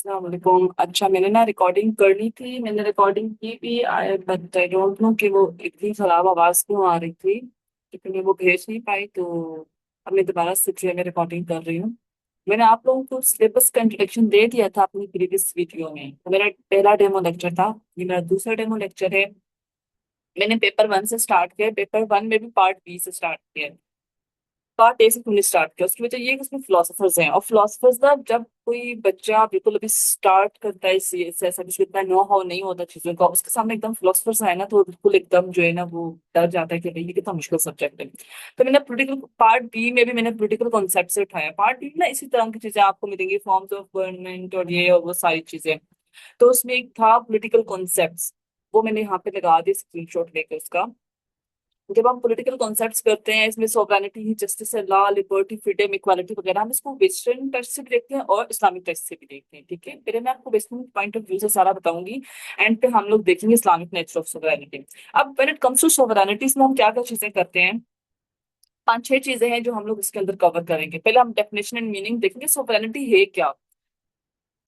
अस्सलाम वालेकुम। अच्छा, मैंने ना रिकॉर्डिंग करनी थी, मैंने रिकॉर्डिंग की भी आए, बट आई डोंट नो कि वो इतनी खराब आवाज क्यों आ रही थी, क्योंकि मैं वो भेज नहीं पाई। तो अब मैं दोबारा से जो है मैं रिकॉर्डिंग कर रही हूँ। मैंने आप लोगों को सिलेबस का इंट्रोडक्शन दे दिया था अपनी प्रीवियस वीडियो में। तो मेरा पहला डेमो लेक्चर था, ये मेरा दूसरा डेमो लेक्चर है। मैंने पेपर 1 से स्टार्ट किया, पेपर 1 में भी पार्ट बी से स्टार्ट किया। पार्ट ए से तुमने स्टार्ट किया, उसकी वजह ये है कि उसमें फिलोसफर्स हैं, और फिलोसफर्स ना, जब कोई बच्चा बिल्कुल अभी स्टार्ट करता है इसे ऐसा कुछ, इतना नो हाउ नहीं होता चीजों का, उसके सामने एकदम फिलोसफर्स आए ना, तो वो बिल्कुल एकदम जो है ना वो डर जाता है कि भाई ये कितना मुश्किल सब्जेक्ट है। तो मैंने पोलिटिकल पार्ट बी में भी मैंने पोलिटिकल कॉन्सेप्ट से उठाया। पार्ट बी में ना इसी तरह की चीजें आपको मिलेंगी, फॉर्म्स ऑफ गवर्नमेंट और ये और वो सारी चीजें। तो उसमें एक था पोलिटिकल कॉन्सेप्ट्स, वो मैंने यहाँ पे लगा दिया स्क्रीनशॉट लेकर उसका। जब हम पॉलिटिकल कॉन्सेप्ट्स करते हैं, इसमें sovereignty, justice, law, liberty, freedom, equality वगैरह, हम इसको वेस्टर्न टच से भी देखते हैं और इस्लामिक टच से भी देखते हैं। ठीक है, पहले मैं आपको वेस्टर्न पॉइंट ऑफ व्यू से सारा बताऊंगी, एंड पे हम लोग देखेंगे इस्लामिक नेचर ऑफ सोवरेनिटी। अब when it comes to sovereignty, इसमें हम क्या क्या चीजें करते हैं, पांच छह चीजें हैं जो हम लोग इसके अंदर कवर करेंगे। पहले हम डेफिनेशन एंड मीनिंग देखेंगे, सोवरेनिटी है क्या,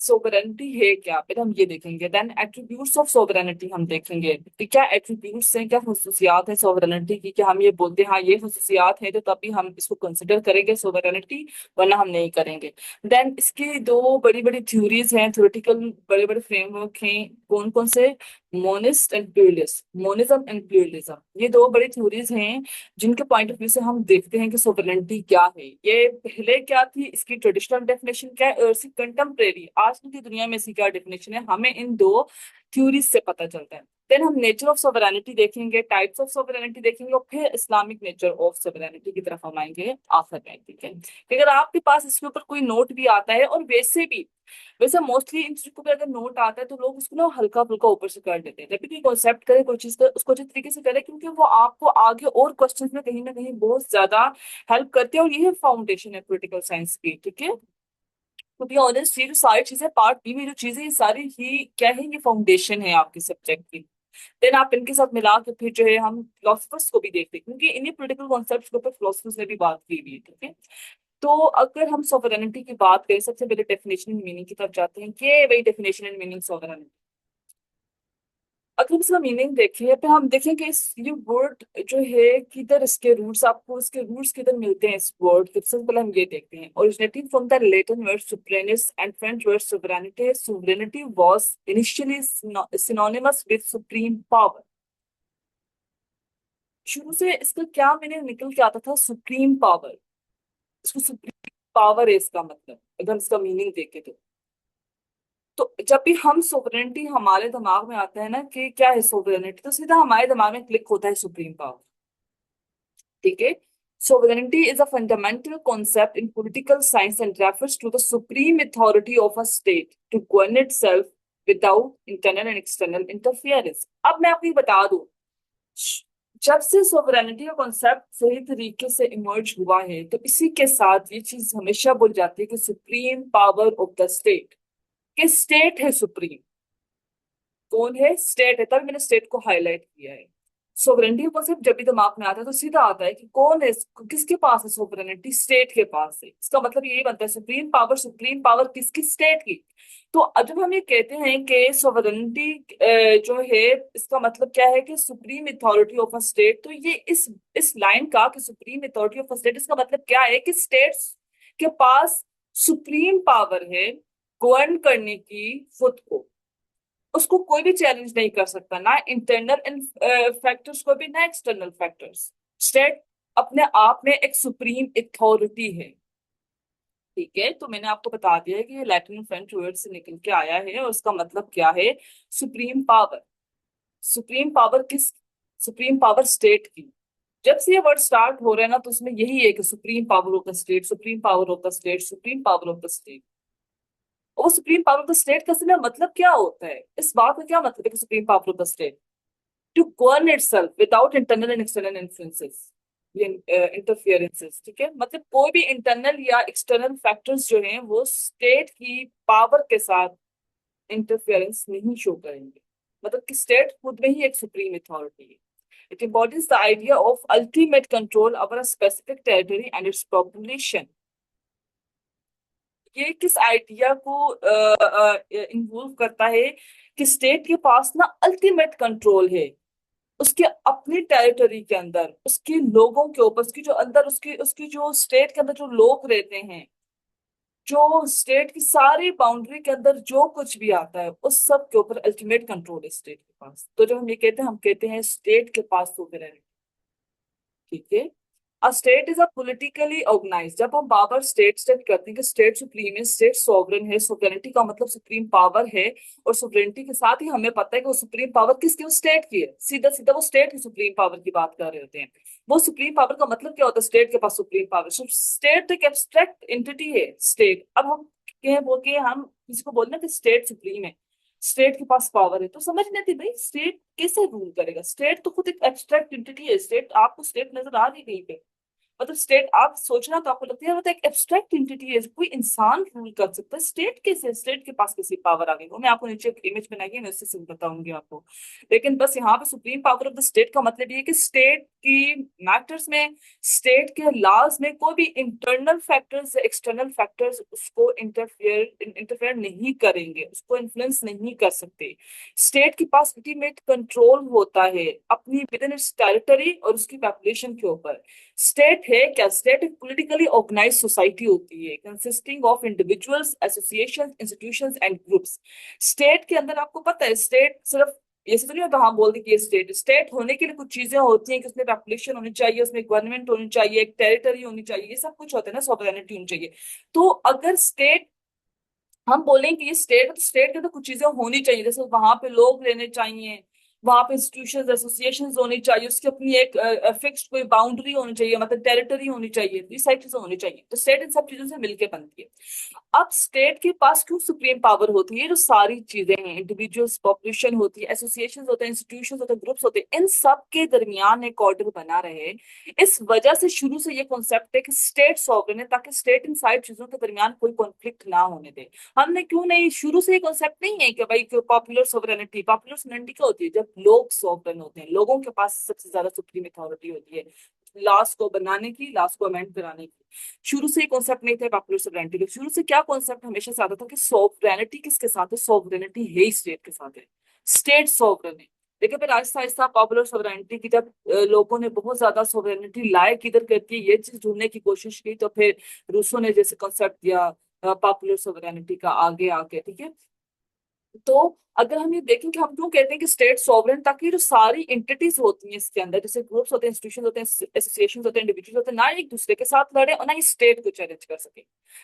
सोवरेनिटी है क्या, फिर हम ये देखेंगे। देन एट्रीब्यूट्स ऑफ सोवरेनिटी हम देखेंगे कि क्या एट्रीब्यूट्स हैं, क्या खसूसियात है सोवरेनिटी की, क्या हम ये बोलते हैं हाँ ये खसूसियात हैं तो तभी हम इसको कंसिडर करेंगे सोवरेनिटी, वरना हम नहीं करेंगे। देन इसकी दो बड़ी बड़ी थ्योरीज हैं, थ्योरेटिकल बड़े बड़े फ्रेमवर्क हैं, कौन कौन से, monist and pluralist, monism and pluralism, ये दो बड़ी थ्योरीज हैं जिनके पॉइंट ऑफ व्यू से हम देखते हैं कि सोवरेनिटी क्या है। ये पहले क्या थी, इसकी ट्रेडिशनल डेफिनेशन क्या है, और इसकी कंटेम्प्रेरी आज की दुनिया में इसकी क्या डेफिनेशन है, हमें इन दो थ्योरीज से पता चलता है। देन हम नेचर ऑफ सोवरेनिटी देखेंगे, टाइप्स ऑफ सोवरेनिटी देखेंगे, और फिर इस्लामिक नेचर ऑफ सोवरेनिटी की तरफ हम आएंगे आखिर में। ठीक है, कि अगर आपके पास इसके ऊपर कोई नोट भी आता है, और वैसे मोस्टली इन चीजों पे अगर नोट आता है तो लोग उसको ना हल्का फुल्का ऊपर से कर देते हैं, जब भी कोई कॉन्सेप्ट करे कोई चीज का उसको अच्छे तरीके से करे, क्योंकि वो आपको आगे और क्वेश्चंस में कहीं ना कहीं बहुत ज्यादा हेल्प करते हैं, और ये फाउंडेशन है पॉलिटिकल साइंस की। ठीक है, टू बी ऑनेस्ट, ये जो सारी चीजें पार्ट बी में जो चीजें, ये सारी ही क्या है, ये फाउंडेशन है आपके सब्जेक्ट की। देन आप इनके साथ मिला के फिर जो है हम फिलोसफर्स को भी देखते हैं, क्योंकि इन्हीं पॉलिटिकल कॉन्सेप्ट्स के ऊपर फिलोसफर्स ने भी बात की हुई है। ठीक है, तो अगर हम सोवरेनिटी की बात करें, सबसे पहले डेफिनेशन एंड मीनिंग की तरफ जाते हैं कि वही डेफिनेशन एंड मीनिंग सोवरेनिटी। अगर हम इसका मीनिंग देखें, फिर हम देखें कि ये वर्ड जो है किधर इसके रूट्स, आपको इसके रूट्स किधर मिलते हैं इस वर्ड के। सबसे पहले हम ये देखते हैं, originating from the Latin word superanus and French word sovereignty. Sovereignty was initially synonymous with supreme power. शुरू से इसका क्या मीनिंग निकल के आता था, सुप्रीम पावर। इसको सुप्रीम पावर है इसका मतलब, अगर हम इसका मीनिंग देखें तो जब भी हम सोवरेनिटी हमारे दिमाग में आता है ना कि क्या है सोवरेनिटी, तो सीधा हमारे दिमाग में क्लिक होता है सुप्रीम पावर। ठीक है, sovereignty is a fundamental concept in political science and refers to the supreme authority of a state to govern itself without internal and external interference। अब मैं आपको ये बता दूं, जब से सोवरेनिटी का कॉन्सेप्ट सही तरीके से इमर्ज हुआ है, तो इसी के साथ ये चीज हमेशा बोली जाती है कि supreme power of the state, कि स्टेट है सुप्रीम। कौन है, स्टेट है, तभी मैंने स्टेट को हाईलाइट किया है। सोवरेनिटी का कॉन्सेप्ट जब भी दिमाग में आता है तो सीधा आता है कि कौन है, किसके पास है सोवरेनिटी, स्टेट के पास है। इसका मतलब यही बनता है सुप्रीम पावर, सुप्रीम पावर किसकी, स्टेट की। तो अब जब हम ये कहते हैं कि सोवरेनिटी जो है, इसका मतलब क्या है कि supreme authority of a state, तो ये इस लाइन का कि supreme authority of a state, इसका मतलब क्या है कि स्टेट्स के पास सुप्रीम पावर है गवर्न करने की खुद को। उसको कोई भी चैलेंज नहीं कर सकता, ना इंटरनल फैक्टर्स को भी, ना एक्सटर्नल फैक्टर्स। स्टेट अपने आप में एक सुप्रीम अथॉरिटी है। ठीक है, तो मैंने आपको बता दिया है कि ये लैटिन फ्रेंच वर्ड से निकल के आया है, और उसका मतलब क्या है, सुप्रीम पावर। सुप्रीम पावर किस, सुप्रीम पावर स्टेट की। जब से ये वर्ड स्टार्ट हो रहा है ना, तो उसमें यही है कि supreme power of the state, supreme power of the state, supreme power of the state. और supreme power of the state का असल में मतलब क्या होता है, इस बात का क्या मतलब है कि supreme power of the state to govern itself without internal and external influences, interferences. ठीक है, मतलब कोई भी इंटरनल या एक्सटर्नल फैक्टर्स जो हैं वो स्टेट की पावर के साथ इंटरफियरेंस नहीं शो करेंगे। मतलब कि स्टेट खुद में ही एक सुप्रीम अथॉरिटी है। It embodies the idea of ultimate control over a specific territory and its population। ये किस आइडिया को इन्वॉल्व करता है कि स्टेट के पास ना अल्टीमेट कंट्रोल है उसके अपनी टेरिटरी के अंदर, उसके लोगों के ऊपर, उसकी जो अंदर उसकी उसकी जो स्टेट के अंदर जो लोग रहते हैं, जो स्टेट की सारी बाउंड्री के अंदर जो कुछ भी आता है उस सब के ऊपर अल्टीमेट कंट्रोल है स्टेट के पास। तो जब हम ये कहते हैं, हम कहते हैं स्टेट के पास सोवेरेनिटी। ठीक है। A state is a politically organise. जब हम बार बार स्टेट स्टेट करते हैं कि स्टेट सुप्रीम है, स्टेट सॉवरेन है, सोवेरेनिटी का मतलब सुप्रीम पावर है, और सोवेरेनिटी के साथ ही हमें पता है कि वो सुप्रीम पावर किसकी, वो स्टेट की है। सीधा सीधा वो स्टेट की सुप्रीम पावर की बात कर रहे होते हैं। वो सुप्रीम पावर का मतलब क्या होता है? स्टेट के पास सुप्रीम पावर। स्टेट तो एक एब्स्ट्रैक्ट एंटिटी है स्टेट। अब हम कहें वो कि हम किसी को बोलना कि स्टेट सुप्रीम है, स्टेट के पास पावर है, तो समझ नहीं आती भाई स्टेट कैसे रूल करेगा। स्टेट तो खुद एक एब्स्ट्रैक्ट एंटिटी है। स्टेट आपको स्टेट नजर आ रही कहीं पे? मतलब स्टेट आप सोचना तो आपको लगता है मतलब एक एब्स्ट्रैक्ट एंटिटी है, कोई इंसान रूल कर सकता है। स्टेट कैसे, स्टेट के पास कैसी पावर आ गई? वो मैं आपको नीचे एक इमेज बनाएगी, मैं उससे सिर्फ बताऊंगी आपको। लेकिन बस यहाँ पे supreme power of the state का मतलब ये है कि स्टेट की मैटर्स में, स्टेट के लॉज में कोई भी इंटरनल फैक्टर्स, एक्सटर्नल फैक्टर्स उसको इंटरफेयर नहीं करेंगे, उसको इन्फ्लुएंस नहीं कर सकते। स्टेट के पास अल्टीमेट कंट्रोल होता है अपनी विद इन इट्स टेरिटरी और उसकी पॉपुलेशन के ऊपर। स्टेट है क्या? स्टेट एक पॉलिटिकली ऑर्गेनाइज सोसाइटी होती है consisting of individuals, associations, institutions and groups. State के अंदर आपको पता है, स्टेट सिर्फ ऐसे तो नहीं होता हाँ बोल दी कि ये स्टेट। स्टेट होने के लिए कुछ चीजें होती हैं कि उसमें पॉपुलेशन होनी चाहिए, उसमें गवर्नमेंट होनी चाहिए, एक टेरिटरी होनी चाहिए, ये सब कुछ होता है ना, सॉवरेनिटी होनी चाहिए। तो अगर स्टेट हम बोलेंगे कि ये स्टेट है, तो स्टेट के तो कुछ चीजें होनी चाहिए, जैसे वहां पे लोग रहने चाहिए, वहां पे इंस्टीट्यूशंस, एसोसिएशंस होनी चाहिए, उसकी अपनी एक फिक्स्ड कोई बाउंड्री होनी चाहिए, मतलब टेरिटरी होनी चाहिए, तो ये सारी चीजें होनी चाहिए। तो स्टेट इन सब चीजों से मिलकर बनती है। अब स्टेट के पास क्यों सुप्रीम पावर होती है? जो सारी चीजें हैं, इंडिविजुअल्स, पॉपुलेशन होती है, एसोसिएशंस होते हैं, इंस्टीट्यूशंस होते हैं, ग्रुप्स होते हैं, इन सब के दरमियान एक ऑर्डर बना रहे। इस वजह से शुरू से ये कॉन्सेप्ट है कि स्टेट सॉवरेन है, ताकि स्टेट इन सारी चीजों के दरमियान कोई कॉन्फ्लिक्ट ना होने दे। हमने क्यों नहीं, शुरू से ये कॉन्सेप्ट नहीं है कि भाई पॉपुलर सोवरेनिटी, पॉपुलर सोवरेनिटी क्या होती है? जब लोग सॉवरेन होते हैं, लोगों के पास सबसे ज्यादा सुप्रीम अथॉरिटी होती है लॉस को बनाने की, लॉस को अमेंड कराने की। शुरू से ये कॉन्सेप्ट नहीं था पॉपुलर सोवरेनिटी का। शुरू से क्या कॉन्सेप्ट हमेशा से आता था कि सोवरेनिटी किसके साथ है? सोवरेनिटी है स्टेट के साथ है, स्टेट सोवरेन है। लेकिन फिर आहिस्ता आहिस्ता पॉपुलर सोवरेनिटी की जब लोगों ने बहुत ज्यादा सोवरेनिटी लाए किधर करके ये चीज ढूंढने की कोशिश की, तो फिर रूसो ने जैसे कॉन्सेप्ट दिया पॉपुलर सोवरेनिटी का आगे आके। ठीक है। तो अगर हम ये देखें कि हम क्यों कहते हैं कि स्टेट सॉवरेन, ताकि जो सारी एंटिटीज होती हैं इसके अंदर, जैसे ग्रुप्स होते हैं, इंस्टीट्यूशन होते हैं, एसोसिएशन होते हैं, इंडिविजुअल होते हैं, ना एक दूसरे के साथ लड़े और ना ही स्टेट को चैलेंज कर सके,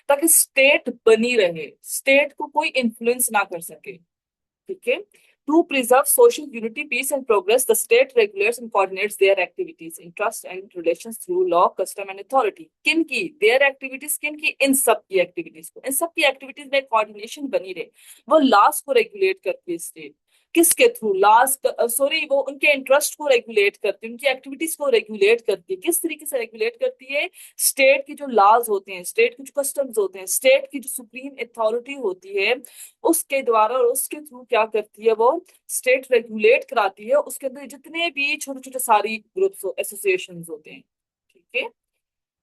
ताकि स्टेट बनी रहे, स्टेट को कोई इन्फ्लुएंस ना कर सके। ठीक है। To preserve social unity, peace, and progress, the state regulates and coordinates their activities, interests, and relations through law, custom, and authority. किन की? Their activities, किन की? इन सब की एक्टिविटीज को, इन सब की एक्टिविटीज में कोऑर्डिनेशन बनी रहे। वो लॉस को रेगुलेट करती है स्टेट। किसके थ्रू? लॉस, सॉरी, वो उनके इंटरेस्ट को रेगुलेट करती है, उनकी एक्टिविटीज को रेगुलेट करती है। किस तरीके से रेगुलेट करती है? स्टेट की जो लॉज होते हैं, स्टेट के जो कस्टम्स होते हैं, स्टेट की जो सुप्रीम अथॉरिटी होती है, उसके द्वारा और उसके थ्रू क्या करती है? वो स्टेट रेगुलेट कराती है उसके अंदर जितने भी छोटे छोटे सारी ग्रुप्स, एसोसिएशंस होते हैं। ठीक है।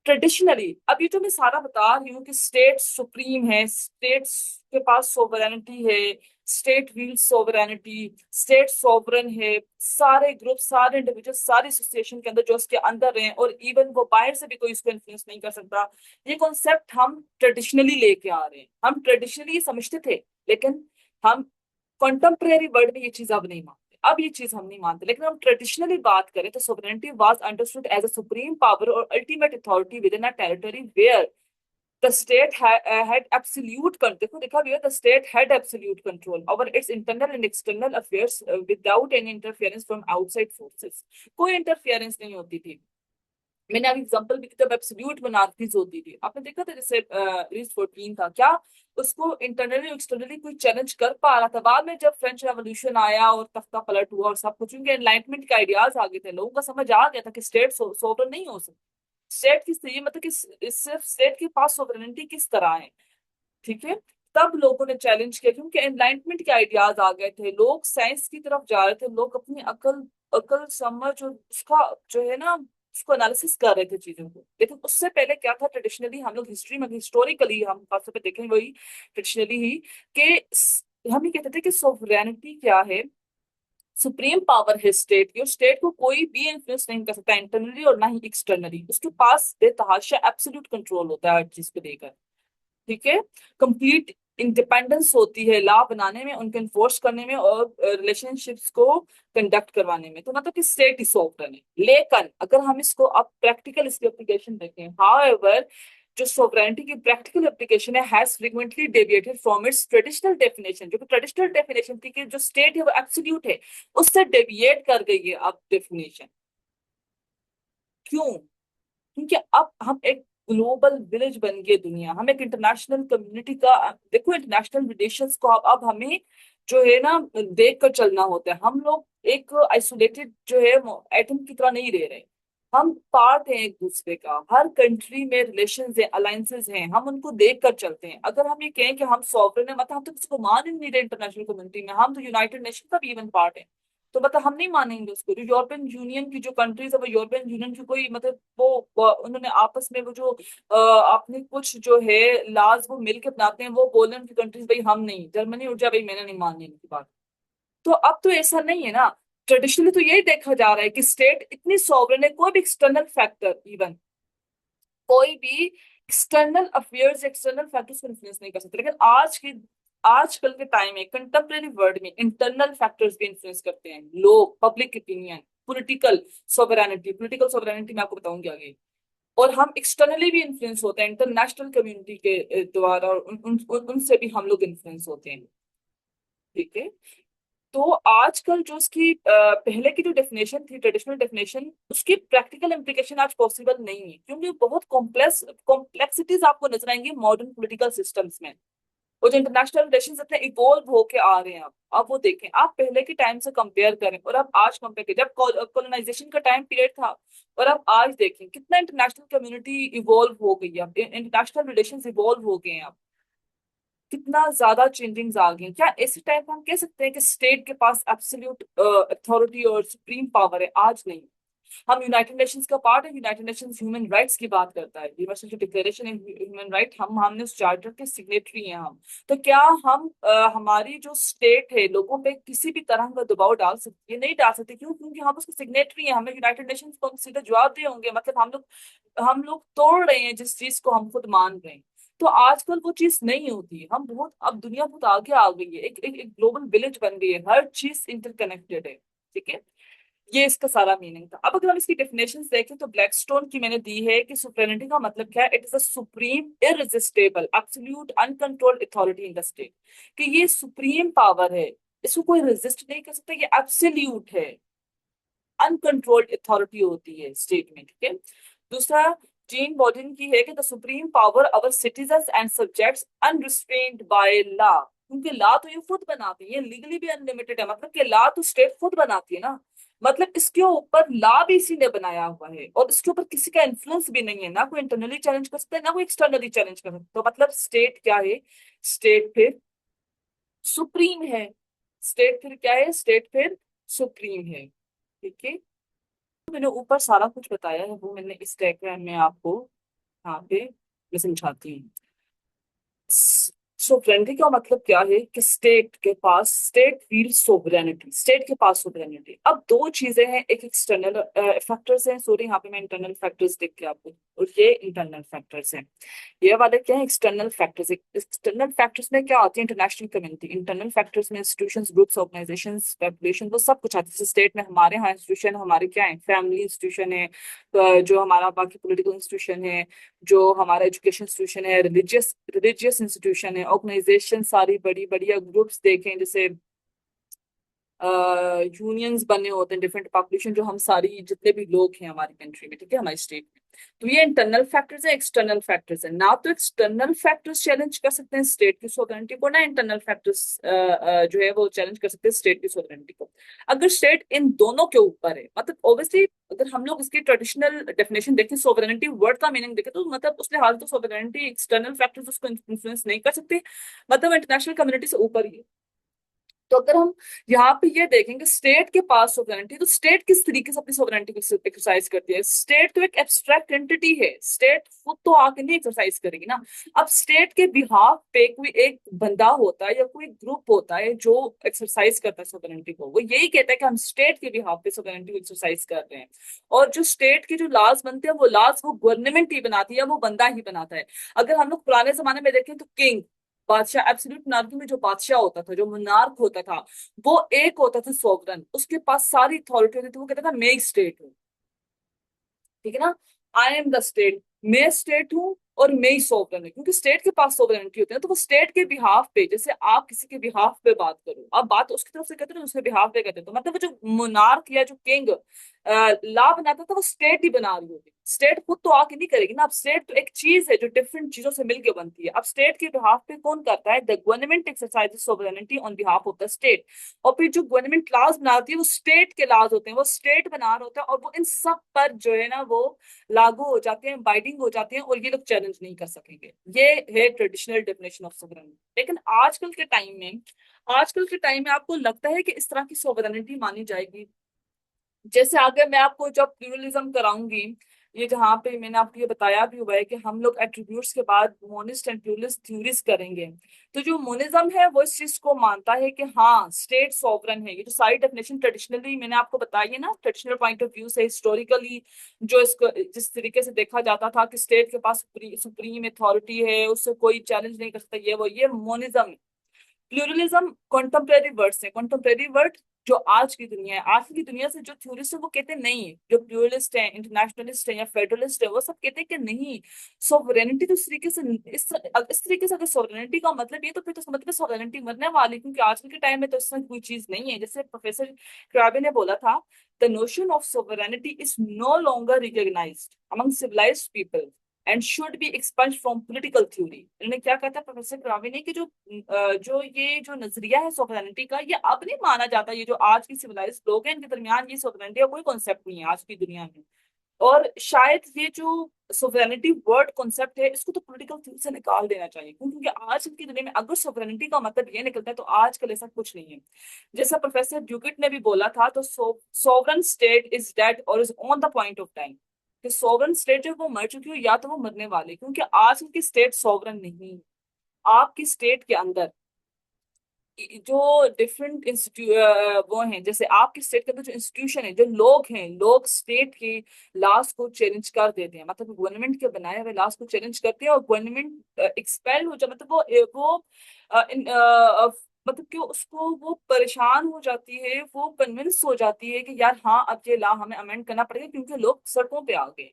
ट्रेडिशनली, अब ये तो मैं सारा बता रही हूँ कि स्टेट सुप्रीम है, स्टेट्स के पास सोवरेनिटी है, state wheel sovereignty, state sovereign है, सारे ग्रुप, सारे इंडिविजुअल, सारे एसोसिएशन के अंदर जो उसके अंदर हैं, और इवन वो बाहर से भी कोई इसको इन्फ्लुएंस नहीं कर सकता। ये कॉन्सेप्ट हम ट्रेडिशनली लेके आ रहे हैं, हम ट्रेडिशनली समझते थे, लेकिन हम कंटेम्प्रेरी वर्ल्ड में ये चीज अब नहीं मानते। अब ये चीज हम नहीं मानते, लेकिन हम ट्रेडिशनली बात करें तो sovereignty was understood as a supreme power और ultimate authority within a territory where the state had absolute control. देखो देखा गया, the state had absolute control over its internal and external affairs without any interference from outside forces. कोई interference नहीं होती थी। मैंने अभी एग्जांपल भी तब एब्सोल्यूट मोनार्कीज होती थी, आपने देखा था, जैसे लुईस 14 था, क्या उसको इंटरनली एक्सटर्नली कोई चैलेंज कर पा रहा था? बाद में जब फ्रेंच रेवोल्यूशन आया और तख्ता पलट हुआ और सब कुछ, उनके एनलाइटमेंट के आइडियाज आ गए थे, लोगों का समझ आ गया था कि स्टेट सोवरेन नहीं हो सकती। स्टेट की ये मतलब कि सिर्फ स्टेट के पास सोवरेनिटी किस तरह है। ठीक है। तब लोगों ने चैलेंज किया, क्योंकि एनलाइटमेंट के आइडियाज आ गए थे, लोग साइंस की तरफ जा रहे थे, लोग अपनी अकल अकल समझ और उसका जो है ना उसको एनालिसिस कर रहे थे चीजों को। लेकिन उससे पहले क्या था, ट्रेडिशनली हम लोग हिस्ट्री में, हिस्टोरिकली हम खासतौर पे देखें वही ट्रेडिशनली ही, कि हम ये कहते थे कि सोवरेनिटी क्या है, सुप्रीम पावर है स्टेट की, और स्टेट को कोई भी इन्फ्लुएंस नहीं कर सकता इंटरनली और ना ही एक्सटर्नली। उसके पास बेतहाशा एब्सोल्यूट कंट्रोल होता है हर चीज को लेकर, ठीक है। कंप्लीट इंडिपेंडेंस होती है लॉ बनाने में, उनको इन्फोर्स करने में और रिलेशनशिप्स को कंडक्ट करवाने में। तो मतलब कि स्टेट ही सॉवरन है। लेकिन अगर हम इसको अब प्रैक्टिकल इसकी एप्लीकेशन देखें, हाउएवर जो सोवरेनिटी की प्रैक्टिकल एप्लीकेशन है has frequently deviated from its traditional definition. जो कि ट्रेडिशनल डेफिनेशन थी कि जो स्टेट है वो एब्सोल्यूट है, उससे डेविएट कर गई है अब डेफिनेशन। क्यों? क्योंकि अब हम एक ग्लोबल विलेज बन गई दुनिया, हम एक इंटरनेशनल कम्युनिटी का, देखो इंटरनेशनल रिलेशंस को अब हमें जो है ना देख कर चलना होता है। हम लोग एक आइसोलेटेड जो है एटम की तरह नहीं रह रहे, हम पार्ट हैं एक दूसरे का। हर कंट्री में रिलेशंस है, अलायंसेस हैं, हम उनको देख कर चलते हैं। अगर हम ये कहें कि हम सॉवरेन है, मतलब हम तो किसी को मान ही नहीं रहे इंटरनेशनल कम्युनिटी में, हम तो यूनाइटेड नेशन का भी इवन पार्ट है। तो मतलब हम नहीं मानेंगे उसको। जो यूरोपियन यूनियन की जो कंट्रीज है, वो यूरोपियन यूनियन की कोई मतलब वो उन्होंने आपस में वो जो अपने कुछ जो है लॉज वो मिलके बनाते हैं, वो बोले उनकी कंट्रीज भाई हम नहीं, जर्मनी उठ जा भाई मैंने नहीं माननी इनकी बात। तो अब तो ऐसा नहीं है ना। ट्रेडिशनली तो यही देखा जा रहा है कि स्टेट इतनी सॉवरेन है, कोई भी एक्सटर्नल फैक्टर, इवन कोई भी एक्सटर्नल अफेयर्स, एक्सटर्नल फैक्टर्स को इन्फ्लुएंस नहीं कर सकते। लेकिन आजकल के टाइम में, कंटेम्प्रेरी वर्ल्ड में, इंटरनल फैक्टर्स भी इन्फ्लुएंस करते हैं। लोग, पब्लिक ओपिनियन, पॉलिटिकल सोवरेनिटी मैं आपको बताऊंगी आगे। और हम एक्सटर्नली भी इन्फ्लुएंस होते हैं इंटरनेशनल कम्युनिटी के द्वारा, और उनसे भी हम लोग इन्फ्लुएंस होते हैं, ठीक है। तो आजकल जो उसकी पहले की जो डेफिनेशन थी, ट्रेडिशनल डेफिनेशन, उसकी प्रैक्टिकल इम्प्लीकेशन आज पॉसिबल नहीं है, क्योंकि बहुत कॉम्प्लेक्सिटीज आपको नजर आएंगी मॉडर्न पॉलिटिकल सिस्टम्स में। और जो इंटरनेशनल रिलेशन इतने इवोल्व होके आ रहे हैं अब वो देखें आप, पहले के टाइम से कंपेयर करें और अब आज कंपेयर करें, जब कॉलोनाइजेशन का टाइम पीरियड था और अब आज देखें कितना इंटरनेशनल कम्युनिटी इवोल्व हो गई है, अब इंटरनेशनल रिलेशन इवोल्व हो गए हैं अब, कितना ज्यादा चेंजिंग्स आ गई हैं। क्या ऐसे टाइम पे हम कह सकते हैं कि स्टेट के पास एब्सोल्यूट अथॉरिटी और सुप्रीम पावर है? आज नहीं। हम यूनाइटेड नेशंस का पार्ट है, यूनाइटेड नेशंस ह्यूमन राइट्स की बात करता है, यूनिवर्सल जो डिक्लेरेशन है ह्यूमन राइट, हमने उस चार्टर के सिग्नेटरी हैं हम। तो क्या हम हमारी जो स्टेट है लोगों पे किसी भी तरह का दबाव डाल सकती है? नहीं डाल सकते। क्यों? क्योंकि हम उसके सिग्नेटरी हैं, हमें यूनाइटेड नेशंस को हम सीधे जवाब दे होंगे। मतलब हम लोग तोड़ रहे हैं जिस चीज को हम खुद मान रहे हैं। तो आजकल वो चीज नहीं होती है। हम बहुत, अब दुनिया बहुत आगे आ गई है, एक ग्लोबल विलेज बन गई है, हर चीज इंटरकनेक्टेड है, ठीक है। ये इसका सारा मीनिंग था। अब अगर हम इसकी डेफिनेशन देखें तो ब्लैकस्टोन की मैंने दी है कि सुप्रेनिटी का मतलब क्या है, it is a supreme irresistible absolute uncontrolled authority in the state. कि ये सुप्रीम पावर है, इसको कोई रेजिस्ट नहीं कर सकता, ये एब्सोल्यूट है, अनकंट्रोल्ड अथॉरिटी होती है स्टेट में, ठीक है। दूसरा जीन बॉडन की है कि the supreme power over citizens and subjects unrestrained by law. क्योंकि लॉ तो ये खुद बनाती है, ये लीगली भी अनलिमिटेड है, मतलब कि लॉ तो स्टेट खुद बनाती है ना। मतलब इसके ऊपर लॉ भी इसी ने बनाया हुआ है और इसके ऊपर किसी का इन्फ्लुएंस भी नहीं है, ना कोई इंटरनली चैलेंज कर सकता है ना कोई एक्सटर्नली चैलेंज कर सकता है। तो मतलब स्टेट क्या है? स्टेट फिर सुप्रीम है। स्टेट फिर क्या है? स्टेट फिर सुप्रीम है, ठीक है। मैंने ऊपर सारा कुछ बताया है, वो मैंने इस डायग्राम में आपको यहाँ पे मैं समझाती हूँ। सोवरेनिटी का मतलब क्या है कि स्टेट के पास, स्टेट फील्ड सोवरेनिटी, स्टेट के पास सोवरेनिटी। अब दो चीजें हैं, एक एक्सटर्नल फैक्टर्स हैं, सॉरी यहाँ पे मैं इंटरनल फैक्टर्स लिख के आपको, और ये इंटरनल फैक्टर्स हैं। ये वाले क्या है? External factors. एक्सटर्नल फैक्टर्स में क्या आती है? International community. इंटरनल फैक्टर्स में इंस्टीट्यूशंस, ग्रुप्स, ऑर्गेनाइजेशंस, पॉपुलेशन, वो सब कुछ आती है। जैसे स्टेट में हमारे यहाँ इंस्टीट्यूशन हमारे क्या है? फैमिली इंस्टीट्यूशन है, जो हमारा बाकी पॉलिटिकल इंस्टीट्यूशन है, जो हमारा एजुकेशन इंस्टीट्यूशन है, रिलीजियस रिलीजियस इंस्टीट्यूशन है, ऑर्गेनाइजेशन सारी बड़ी बढ़िया ग्रुप्स देखें, जैसे यूनियंस बने होते हैं डिफरेंट पॉपुलेशन, जो हम सारी जितने भी लोग हैं हमारी कंट्री में, ठीक है, हमारी स्टेट में। तो ये इंटरनल फैक्टर्स है, एक्सटर्नल फैक्टर्स है। ना तो एक्सटर्नल फैक्टर्स चैलेंज कर सकते हैं स्टेट की सोवरेनिटी को, ना इंटरनल फैक्टर्स जो है वो चैलेंज कर सकते हैं स्टेट की सोवरेनिटी को। अगर स्टेट इन दोनों के ऊपर है, मतलब ऑब्वियसली अगर हम लोग इसकी ट्रेडिशनल डेफिनेशन देखें, सोवरेनिटी वर्ड का मीनिंग देखें, तो मतलब उस लिहाज तो सोवरेनिटी एक्सटर्नल फैक्टर्स उसको इन्फ्लुएंस नहीं कर सकते, मतलब इंटरनेशनल कम्युनिटी से ऊपर ही है। तो अगर हम यहाँ पे ये देखेंगे स्टेट के पास सोवरेनिटी, तो स्टेट किस तरीके से अपनी सोवरेनिटी को एक्सरसाइज करती है? स्टेट तो एक एब्स्ट्रैक्ट एंटिटी है, स्टेट खुद तो आके नहीं एक्सरसाइज करेगी ना। अब स्टेट के बिहाफ पे कोई एक बंदा होता है या कोई ग्रुप होता है जो एक्सरसाइज करता है सोवरेनिटी को, वो यही कहता है कि हम स्टेट के बिहाफ पे सोवरेनिटी को एक्सरसाइज कर रहे हैं। और जो स्टेट के जो लॉज बनते हैं, वो लॉज वो गवर्नमेंट ही बनाती है, वो बंदा ही बनाता है। अगर हम लोग पुराने जमाने में देखें तो किंग, बादशाह, एब्सोल्यूट मोनार्की में जो बादशाह होता था, जो मोनार्क होता था, वो एक होता था सोवरन, उसके पास सारी अथॉरिटी होती थी, वो कहता था मैं ही स्टेट हूँ। ठीक है ना, आई एम द स्टेट, मैं स्टेट हूँ और मैं ही सोवरन है। क्योंकि स्टेट के पास सोवरेनिटी होती है, तो वो स्टेट के बिहाफ पे, जैसे आप किसी के बिहाफ पे बात करो, आप बात उसकी तरफ से करते हो, उसके बिहाफ पे करते हो, तो मतलब वो जो मोनार्क या जो किंग लॉ बनाता था, वो स्टेट ही बना रही होती, स्टेट खुद तो आके नहीं करेगी ना। अब स्टेट तो एक चीज है जो डिफरेंट चीजों से मिलकर बनती है। अब स्टेट के बिहाफ पे कौन करता है? The government exercises sovereignty on behalf of the state. और फिर जो गवर्नमेंट लॉज बनाती है, वो स्टेट के लॉज होते हैं, वो स्टेट बना रहा होता है, और वो इन सब पर जो है ना वो लागू हो जाते हैं, बाइंडिंग हो जाते हैं, और ये लोग चैलेंज नहीं कर सकेंगे। ये है ट्रेडिशनल डेफिनेशन ऑफ सोवरेनिटी। लेकिन आजकल के टाइम में आपको लगता है कि इस तरह की सोवरेनिटी मानी जाएगी? जैसे आगे मैं आपको जब प्लूरलिज्म कराऊंगी, ये जहाँ पे मैंने आपको ये बताया भी हुआ है कि हम लोग एट्रीब्यूट्स के बाद मोनिस्ट एंड प्लूरलिस्ट थ्योरीज करेंगे। तो जो मोनिज्म है वो इस चीज को मानता है कि हाँ स्टेट सॉवरन है। ये जो सारी डेफिनेशन ट्रेडिशनली मैंने आपको बताई है ना, ट्रेडिशनल पॉइंट ऑफ व्यू से हिस्टोरिकली जो इसको जिस तरीके से देखा जाता था कि स्टेट के पास सुप्रीम अथॉरिटी है, उससे कोई चैलेंज नहीं कर सकता, ये मोनिज्म। प्लूरलिज्म कॉन्टेम्परेरी वर्ड्स है, कॉन्टेम्परेरी वर्ड जो आज की दुनिया है, आज की दुनिया से जो थ्योरिस्ट है वो कहते नहीं, जो प्लूरलिस्ट है, इंटरनेशनलिस्ट है या फेडरलिस्ट है, वो सब कहते हैं कि नहीं, सोवरेनिटी तो इस तरीके से इस तरीके से अगर सोवरेनिटी का मतलब ये, तो फिर तो इसका मतलब सोवरेनिटी मरने वाली, क्योंकि आजकल के टाइम में तो इसमें कोई चीज नहीं है। जैसे प्रोफेसर क्राबे ने बोला था, the notion of sovereignty is no longer recognised among civilised people and should be expunge from political theory. इन्होंने क्या कहता है प्रोफेसर क्रावी ने कि जो नजरिया है सोवरेनिटी का, ये अब नहीं माना जाता। ये जो आज की सिविलाइज्ड लोग हैं, इनके दरमियान ये सोवरेनिटी का कोई कॉन्सेप्ट नहीं है आज की दुनिया में। और शायद ये जो सोवरेनिटी वर्ड कॉन्सेप्ट है, इसको तो पॉलिटिकल थ्योरी से निकाल देना चाहिए, क्योंकि आज की दुनिया में अगर सोवरेनिटी का मतलब ये निकलता है, तो आजकल ऐसा कुछ नहीं है। जैसा प्रोफेसर ड्यूकेट ने भी बोला था, तो सोवरन स्टेट इज डेड और is on the point of time, कि सोवरन स्टेट जो वो मर चुकी हो या तो वो मरने वाले, क्योंकि आज की स्टेट सोवरन नहीं है। आपकी स्टेट के अंदर जो डिफरेंट इंस्टीट्यूट वो हैं, जैसे आपकी स्टेट के अंदर जो इंस्टीट्यूशन है, जो लोग हैं, लोग स्टेट के लॉज को चैलेंज कर देते हैं, मतलब गवर्नमेंट के बनाए हुए लॉज को चैलेंज करते हैं, और गवर्नमेंट एक्सपेल हो जाए, मतलब वो मतलब कि उसको वो परेशान हो जाती है, वो कन्विंस हो जाती है कि यार हाँ अब ये लॉ हमें अमेंड करना पड़ेगा, क्योंकि लोग सड़कों पे आ गए।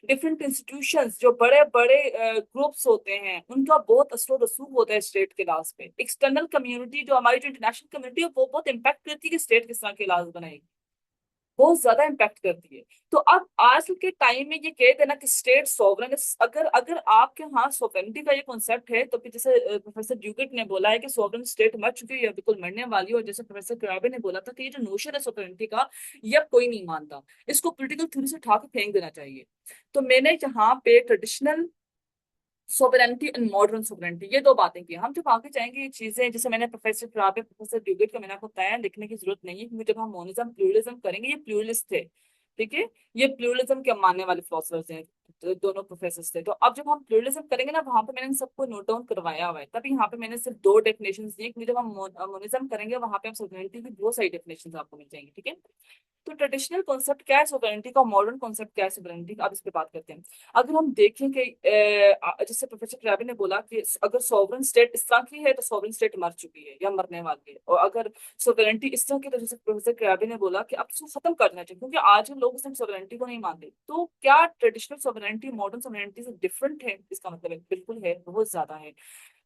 डिफरेंट इंस्टीट्यूशंस, जो बड़े बड़े ग्रुप्स होते हैं, उनका बहुत असर रसूख होता है स्टेट के लाज पे। एक्सटर्नल कम्युनिटी, जो हमारी जो इंटरनेशनल कम्युनिटी है, वो बहुत इम्पैक्ट करती है कि स्टेट किस तरह के लाज बनाएगी, बहुत ज्यादा इम्पैक्ट करती है। तो अब आज के टाइम में ये कह देना कि स्टेट सॉवरन है, अगर अगर आपके यहाँ सोवरेनिटी का ये कॉन्सेप्ट है, तो फिर जैसे प्रोफेसर ड्यूकेट ने बोला है कि सॉवरन स्टेट मर चुकी है या बिल्कुल मरने वाली है, और जैसे प्रोफेसर क्राबे ने बोला था कि ये जो नोशन है सोवरेनिटी का, ये अब कोई नहीं मानता, इसको पॉलिटिकल थ्योरी से उठा के फेंक देना चाहिए। तो मैंने यहाँ पे traditional sovereignty and modern sovereignty, ये दो बातें की। हम जब आगे जाएंगे ये चीजें, जैसे मैंने प्रोफेसर क्राबे, प्रोफेसर ड्यूगेट का मैंने आपको बताया, लिखने की जरूरत नहीं है, क्योंकि जब हम मोनिज्म प्लूरलिज्म करेंगे, ये प्लूरलिस्ट थे, ठीक है, ये प्लूरलिज्म के मानने वाले फिलोसफर्स हैं, तो दोनों प्रोफेसर थे। तो अब जब हम प्लूरलिज्म करेंगे ना, वहां पे मैंने इन सबको नोट डाउन करवाया हुआ है, तभी यहाँ पे मैंने सिर्फ दो डेफिनेशन दी, क्योंकि जब हम मोनिज्म करेंगे, वहां पे हम सोवरेनिटी की बहुत सारी डेफिनेशन आपको मिल जाएंगी, ठीक है। तो ट्रेडिशनल कॉन्सेप्ट क्या है सोवरेनिटी का, मॉडर्न कॉन्सेप्ट क्या है सोवरेनिटी का, अब इस पे बात करते हैं। अगर हम देखें कि जैसे प्रोफेसर क्राबे ने बोला कि अगर सॉवरन स्टेट इस तरह की है, तो सॉवरन स्टेट मर चुकी है या मरने वाली है, और अगर सोवरेनिटी इस तरह की, तो जैसे प्रोफेसर क्राबे ने बोला कि अब इसको खत्म करना चाहिए, क्योंकि आज हम लोग सिर्फ सोवरेनिटी को नहीं मानते। तो क्या ट्रेडिशनल सोवरेनिटी मॉडर्न सोवरेनिटी से डिफरेंट है? इसका मतलब है बिल्कुल है, बहुत ज्यादा है।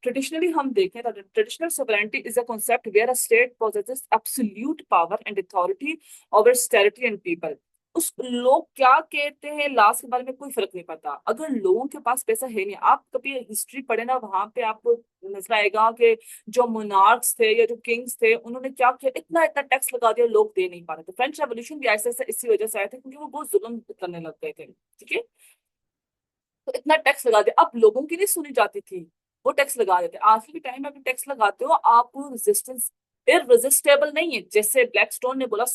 ट्रेडिशनली हम देखें तो traditional sovereignty is a concept where a state possesses absolute power and authority over its territory and people। उस लोग क्या कहते हैं लास्ट के बारे में कोई फर्क नहीं पड़ता, अगर लोगों के पास पैसा है नहीं। आप कभी हिस्ट्री पढ़े ना, वहां पे आपको नजर आएगा कि जो मोनार्क्स थे या जो किंग्स थे, उन्होंने क्या किया, इतना इतना टैक्स लगा दिया, लोग दे नहीं पा रहे थे। फ्रेंच रेवोल्यूशन भी ऐसे ऐसे इसी वजह से आया था, क्योंकि वो बहुत जुल्म करने लग गए थे, ठीक है। तो इतना टैक्स लगा दिया, अब लोगों की नहीं सुनी जाती थी, वो टैक्स लगा देते। आज के टाइम में अगर टैक्स लगाते हो, आपको रेजिस्टेंस इररेजिस्टेबल नहीं है, जैसे ब्लैकस्टोन ने बोला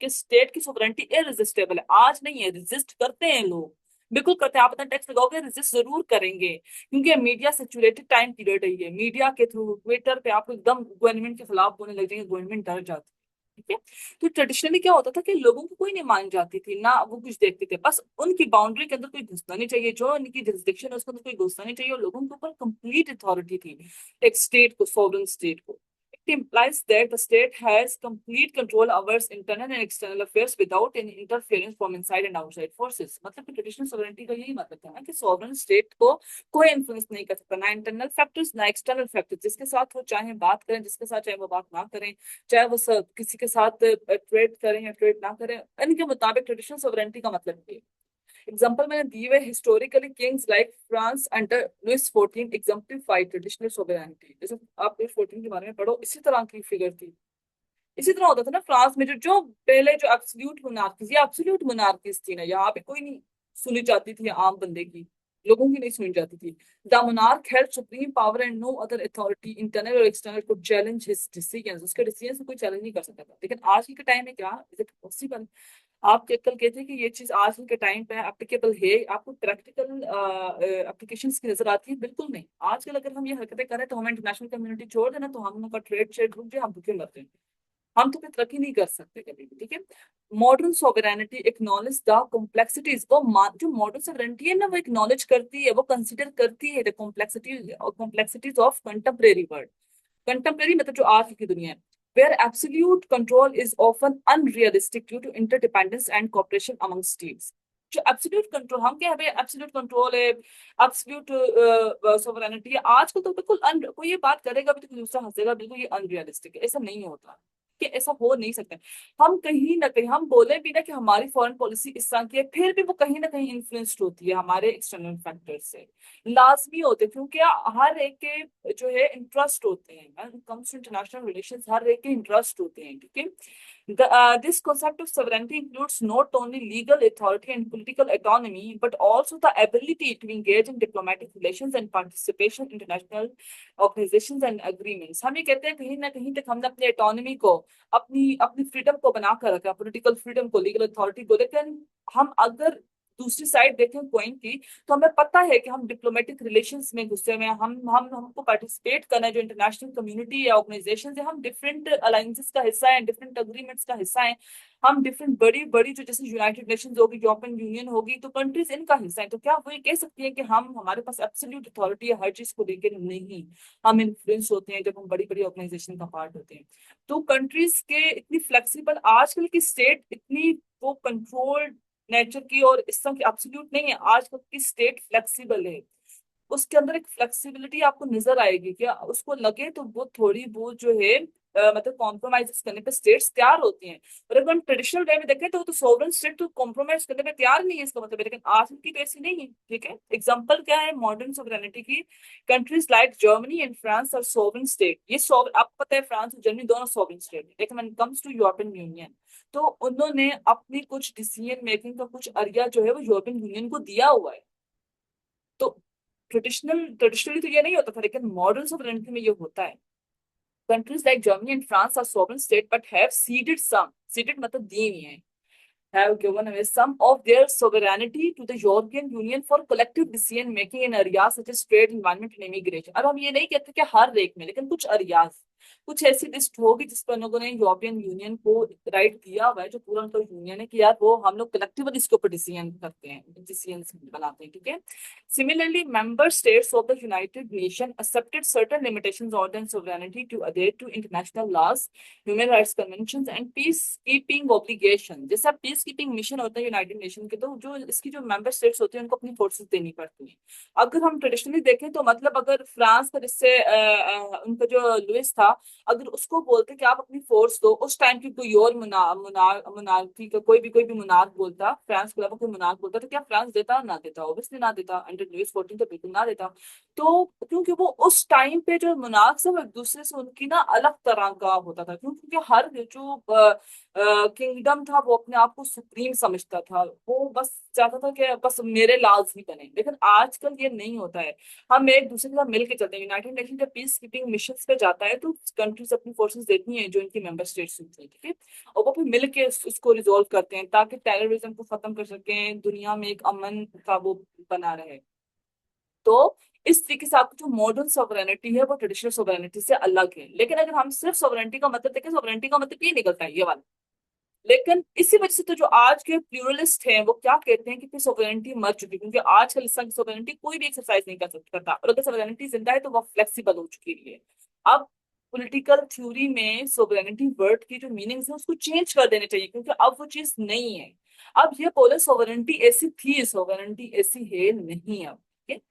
कि स्टेट की सोवरेनिटी इररेजिस्टेबल है, आज नहीं है, रेजिस्ट करते हैं लोग, बिल्कुल करते हैं। आप अपना टैक्स लगाओगे, रेजिस्ट जरूर करेंगे, क्योंकि मीडिया सेचुरेटेड टाइम पीरियड है ये। मीडिया के थ्रू ट्विटर पे आपको एकदम गवर्नमेंट के खिलाफ बोलने लग जाएंगे, गवर्नमेंट डर जाती है। ठीक है। तो ट्रेडिशनली क्या होता था कि लोगों को कोई नहीं मान जाती थी ना, वो कुछ देखते थे, बस उनकी बाउंड्री के अंदर कोई घुसना नहीं चाहिए, जो उनकी जुरिसडिक्शन है उसके अंदर कोई घुसना नहीं चाहिए, और लोगों के ऊपर कंप्लीट अथॉरिटी थी एक स्टेट को, सॉवरेन स्टेट को। It implies that the state has complete control over its internal and external affairs without any interference from inside and outside forces। मतलब कि ट्रेडिशनल सॉवरेनिटी का यही मतलब था ना कि सॉवरेन स्टेट को कोई इन्फ्लुएंस नहीं कर सकता, ना इंटरनल फैक्टर्स ना एक्सटर्नल फैक्टर्स। जिसके साथ वो चाहे बात करें, जिसके साथ चाहे वो बात ना करें, चाहे वो किसी के साथ ट्रेड करें या ट्रेड ना करें, इनके मुताबिक ट्रेडिशनल सॉवरेनिटी का मतलब ये। एग्जाम्पल मैंने दिए हुए, historically kings like France under Louis 14 exemplified traditional sovereignty. जैसे आप लुइस 14 के बारे में पढ़ो, इसी तरह की फिगर थी। इसी तरह होता था ना फ्रांस में, जो जो पहले जो एब्सोल्यूट मोनार्कीज, ये एब्सोल्यूट मोनार्कीज थी ना, यहाँ पे कोई नहीं सुनी जाती थी आम बंदे की, लोगों की नहीं सुनी जाती थी। The monarch had supreme power and no other authority internal और external could challenge his decisions. उसके डिसीजन से कोई चैलेंज नहीं कर सकता था। लेकिन आज के टाइम में क्या, इज इट पॉसिबल? आप कल कहते हैं कि ये चीज आज के टाइम पे एप्लीकेबल है, आपको प्रैक्टिकल एप्लीकेशंस की नजर आती है? बिल्कुल नहीं। आजकल अगर हम ये हरकतें करें तो हमें इंटरनेशनल कम्युनिटी छोड़ देना, तो हम उनका ट्रेड शेड रुक जाए, हम भूखे मरते हैं, हम तो फिर तरक्की नहीं कर सकते कभी भी। ठीक है। Modern sovereignty acknowledge the complexities. वो जो मॉडर्न सॉवरेनिटी है ना, वो एक्नॉलेज करती है, वो कंसिडर करती है the complexities of contemporary world. Contemporary मतलब जो आज की दुनिया है, where absolute control is often unrealistic due to interdependence and cooperation among states। जो एब्सोल्यूट कंट्रोल, हम क्या है, एब्सोल्यूट कंट्रोल है, एब्सोल्यूट सोवरेनिटी है, आजकल तो बिल्कुल कोई ये बात करेगा भी तो कोई दूसरा हंसेगा, बिल्कुल ये अनरियलिस्टिक है, ऐसा नहीं होता, कि ऐसा हो नहीं सकता। हम कहीं ना कहीं, हम बोले भी ना कि हमारी फॉरेन पॉलिसी इस तरह की है, फिर भी वो कहीं ना कहीं इन्फ्लुएंस्ड होती है हमारे एक्सटर्नल फैक्टर से, लाजमी होते हैं, क्योंकि हर एक के जो है इंटरेस्ट होते हैं, कम्स टू इंटरनेशनल रिलेशंस, हर एक के इंटरेस्ट होते हैं। ठीक है। This concept of sovereignty includes not only legal authority and political autonomy, but also the ability to engage in diplomatic relations and participation in international organizations and agreements। हम ये कहते हैं कहीं ना कहीं तक हमने अपनी autonomy को, अपनी अपनी फ्रीडम को बना कर रखा, पॉलिटिकल फ्रीडम को, लीगल अथॉरिटी को, लेकिन हम अगर दूसरी साइड देखें कॉइन की, तो हमें पता है कि हम डिप्लोमेटिक रिलेशंस में घुसे हुए हैं, हम हमको पार्टिसिपेट करना है, जो इंटरनेशनल कम्युनिटी या ऑर्गेनाइजेशन है, हम डिफरेंट अलायंसेस का हिस्सा है, डिफरेंट अग्रीमेंट्स का हिस्सा है, हम डिफरेंट बड़ी बड़ी जो जैसे यूनाइटेड नेशंस होगी, यूरोपियन यूनियन होगी, तो कंट्रीज इनका हिस्सा है। तो क्या वो ये कह सकती है कि हम, हमारे पास एब्सोल्यूट अथॉरिटी है हर चीज को लेकर? नहीं, हम इन्फ्लुएंस होते हैं जब हम बड़ी बड़ी ऑर्गेनाइजेशन का पार्ट होते हैं। तो कंट्रीज के इतनी फ्लेक्सिबल, आजकल की स्टेट इतनी वो कंट्रोल्ड नेचर की और इस तरह की एब्सोल्यूट नहीं है, आजकल की स्टेट फ्लेक्सिबल है, उसके अंदर एक फ्लेक्सिबिलिटी आपको नजर आएगी, क्या उसको लगे तो वो थोड़ी बहुत जो है मतलब कॉम्प्रोमाइज करने पे स्टेट्स तैयार होती हैं। और अगर हम ट्रेडिशनल वे में देखें तो सोवरेन स्टेट तो कॉम्प्रोमाइज करने पे तैयार नहीं है, इसका मतलब है। लेकिन आज की तो ऐसी नहीं है। ठीक है। एग्जांपल क्या है मॉडर्न सोवरेनिटी की? Countries like Germany and France are sovereign state. ये आपको पता है फ्रांस और जर्मनी दोनों सोवरेन स्टेट है, लेकिन when it comes to European Union, तो उन्होंने अपनी कुछ डिसीजन मेकिंग का कुछ एरिया जो है वो यूरोपियन यूनियन को दिया हुआ है। तो ट्रेडिशनली तो ये नहीं होता था, लेकिन मॉडर्न सॉवरेनिटी में ये होता है। Countries like Germany and France are sovereign state but have ceded some, ceded मतलब दी हुई है, have given away some of their sovereignty to the European Union for collective decision making in areas such as trade, environment and immigration। अब हम ये नहीं कहते कि हर एक में, लेकिन कुछ अरियाज, कुछ ऐसी लिस्ट होगी जिस पर लोगों ने यूरोपियन यूनियन को राइट दिया हुआ है, जो पूरा उनका यूनियन है कि यार वो हम लोग कलेक्टिवली इसके ऊपर डिसीजन करते हैं, डिसीजन बनाते हैं। ठीक है। Similarly, member states of the United Nations accepted certain limitations on their sovereignty to adhere to international laws, human rights conventions and peacekeeping obligations। जैसा peacekeeping mission होता है यूनाइटेड नेशन के, तो जो इसकी जो मेंबर स्टेट्स होती हैं उनको अपनी फोर्सेस देनी पड़ती हैं। अगर हम ट्रेडिशनली देखें तो मतलब अगर फ्रांस का जिससे उनका जो लुइस था, अगर उसको बोलते कि आप अपनी फोर्स दो, उस टाइम की कोई और मुनार्की का कोई भी मुनार्क बोलता, फ्रांस के अलावा कोई मुनार्क बोलता, तो क्या फ्रांस देता? ना देता, ऑब्वियसली ना देता, अंडर लुइस 14 तो बिल्कुल ना देता। तो क्योंकि वो उस टाइम पे जो मुनार्क्स है वो एक दूसरे से उनकी ना अलग तरह का होता था, क्योंकि हर जो किंगडम था वो अपने आप को सुप्रीम समझता था, वो बस चाहता था कि बस मेरे लाज ही बने। लेकिन आजकल ये नहीं होता है, हम एक दूसरे के साथ मिलकर चलते हैं। यूनाइटेड नेशन जब पीस कीपिंग मिशन पे जाता है तो कंट्रीज अपनी फोर्सेस देती हैं जो इनकी मेंबर स्टेट्स होती हैं, ठीक है, और वो फिर मिल के उसको रिजोल्व करते हैं ताकि टेररिज्म को खत्म कर सकें, दुनिया में एक अमन का वो बना रहे। तो इस तरीके से आपकी जो मॉडर्न सॉवरेनिटी है वो ट्रेडिशनल सॉवरेनिटी से अलग है। लेकिन अगर हम सिर्फ सॉवरेनिटी का मतलब देखें, सॉवरेनिटी का मतलब ये निकलता है ये वाला। लेकिन इसी वजह से तो जो आज के प्लूरलिस्ट हैं वो क्या कहते हैं कि सॉवरेनिटी मर चुकी है, क्योंकि आजकल इस तरह की सॉवरेनिटी कोई भी एक्सरसाइज नहीं कर सकता, और अगर सॉवरेनिटी जिंदा है तो वो फ्लेक्सिबल हो चुकी है। अब पॉलिटिकल थ्योरी में सॉवरेनिटी वर्ड की जो मीनिंग्स है उसको चेंज कर देने चाहिए, क्योंकि अब वो चीज नहीं है। अब ये बोले सॉवरेनिटी ऐसी थी, सॉवरेनिटी ऐसी है नहीं अब। ठीक है?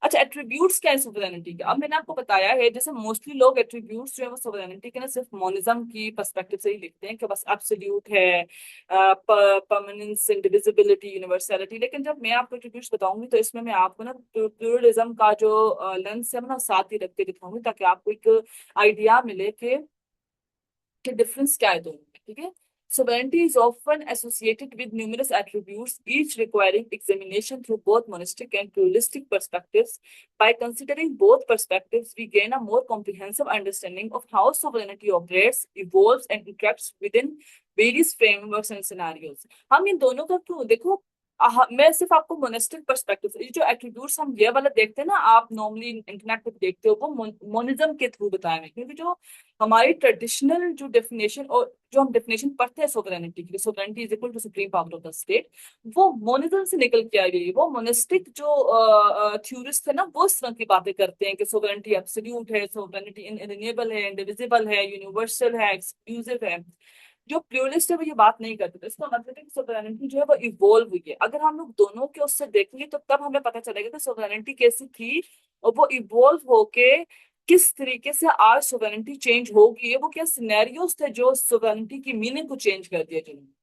अच्छा, एट्रीब्यूट्स क्या है सोवरेनिटी के? अब मैंने आपको बताया है, जैसे मोस्टली लोग एट्रीब्यूट्स जो है वो सोवरेनिटी के ना सिर्फ मोनिज्म की पर्सपेक्टिव से ही लिखते हैं कि बस एब्सोल्यूट है, परमानेंस, इंडिविजिबिलिटी, यूनिवर्सलिटी। लेकिन जब मैं आपको एट्रीब्यूट्स बताऊंगी तो इसमें मैं आपको ना प्लूरलिज्म का जो लेंस है ना साथ ही रख के दिखाऊंगी, ताकि आपको एक आइडिया मिले कि डिफरेंस क्या है दोनों में। ठीक है? Sovereignty is often associated with numerous attributes, each requiring examination through both monistic and pluralistic perspectives. By considering both perspectives, we gain a more comprehensive understanding of how sovereignty operates, evolves, and interacts within various frameworks and scenarios. हम इन दोनों का क्यों देखो, मैं सिर्फ आपको monistic perspective से जो एट्रीब्यूट्स हम ये वाला देखते हैं ना, आप नॉर्मली इंटरनेट पे देखते हो, वो मोनिज्म के थ्रू बताए हुए, क्योंकि जो हमारी ट्रेडिशनल जो डेफिनेशन और जो हम डेफिनेशन पढ़ते हैं सोवरेनिटी की, sovereignty is equal to supreme power of the state, वो मोनिज्म से निकल के आई है। वो मोनिस्टिक जो थ्योरिस्ट है ना, वो इस तरह की बातें करते हैं कि सोवरेनिटी एब्सोल्यूट है, सोवरेनिटी इनएलिएनेबल है, इंडिविजिबल है, यूनिवर्सल है, एक्सक्लूसिव है। जो प्लूरलिस्ट है वो ये बात नहीं करते, तो इसका मतलब है कि सोवरेनिटी जो है वो इवॉल्व हुई है। अगर हम लोग दोनों के उससे देखेंगे तो तब हमें पता चलेगा कि सोवरेनिटी कैसी थी और वो इवॉल्व होके किस तरीके से आज सोवरेनिटी चेंज हो गई है। वो क्या सिनेरियोस थे जो सोवरेनिटी की मीनिंग को चेंज कर दिया जिन्होंने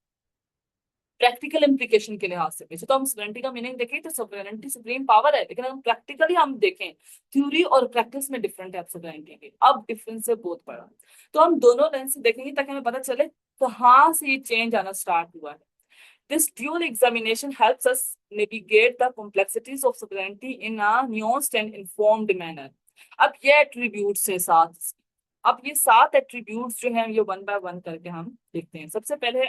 प्रैक्टिकल इम्प्लीकेशन के लिहाज से। वैसे तो हम सोवरेनिटी का मीनिंग देखें तो सोवरेनिटी सुप्रीम पावर है, लेकिन हम प्रैक्टिकली हम देखें, थ्योरी और प्रैक्टिस में डिफरेंट है सोवरेनिटी के। अब डिफरेंस है बहुत बड़ा, तो हम दोनों लेंस से देखेंगे ताकि हमें पता चले कहाँ से ये चेंज आना स्टार्ट हुआ है। This dual examination helps us navigate the complexities of sovereignty in a nuanced and informed manner. अब ये एट्रीब्यूट्स है सात। अब ये सात एट्रीब्यूट्स जो हैं ये वन बाय वन करके हम देखते हैं। सबसे पहले